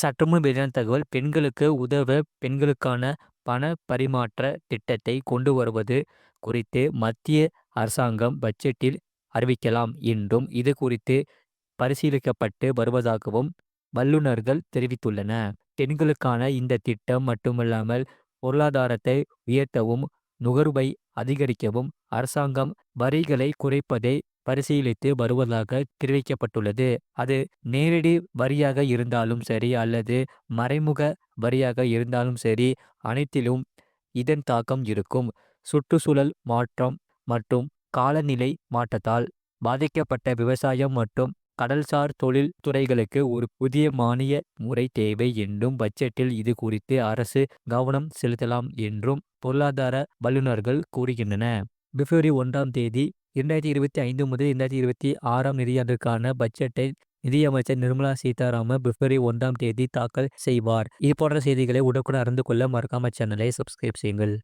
சற்றுமுன் வெளியான தகவல் பெண்களுக்கு உதவ பெண்களுக்கான பண பரிமாற்ற திட்டத்தை கொண்டு வருவது குறித்து மத்திய அரசாங்கம் பட்ஜெட்டில் அறிவிக்கலாம் என்றும், இது குறித்து பரிசீலிக்கப்பட்டு வருவதாகவும் வல்லுநர்கள் தெரிவித்துள்ளன. பெண்களுக்கான இந்த திட்டம் மட்டுமல்லாமல் பொருளாதாரத்தை உயர்த்தவும், நுகர்வை அதிகரிக்கவும் அரசாங்கம் வரிகளை குறைப்பதை பரிசீலித்து வருவதாக தெரிவிக்கப்பட்டுள்ளது. அது நேரடி வரியாக இருந்தாலும் சரி அல்லது மறைமுக வரியாக இருந்தாலும் சரி, அனைத்திலும் இதன் தாக்கம் இருக்கும். சுற்றுச்சூழல் மாற்றம் மற்றும் காலநிலை மாற்றத்தால் பாதிக்கப்பட்ட விவசாயம் மற்றும் கடல்சார் தொழில் துறைகளுக்கு ஒரு புதிய மானிய முறை தேவை என்றும், பட்ஜெட்டில் இது குறித்து அரசு கவனம் செலுத்தலாம் என்றும் பொருளாதார வல்லுநர்கள் கூறுகின்றன. பிப்ரவரி 1 தேதி 2025 முதல் 2026 நிதியாண்டிற்கான பட்ஜெட்டை நிதியமைச்சர் நிர்மலா சீதாராமன் பிப்ரவரி 1 தேதி தாக்கல் செய்வார். இது போன்ற செய்திகளை உடனுக்குடன் அறிந்து கொள்ள மறக்காம சேனலை சப்ஸ்கிரைப் செய்யுங்கள்.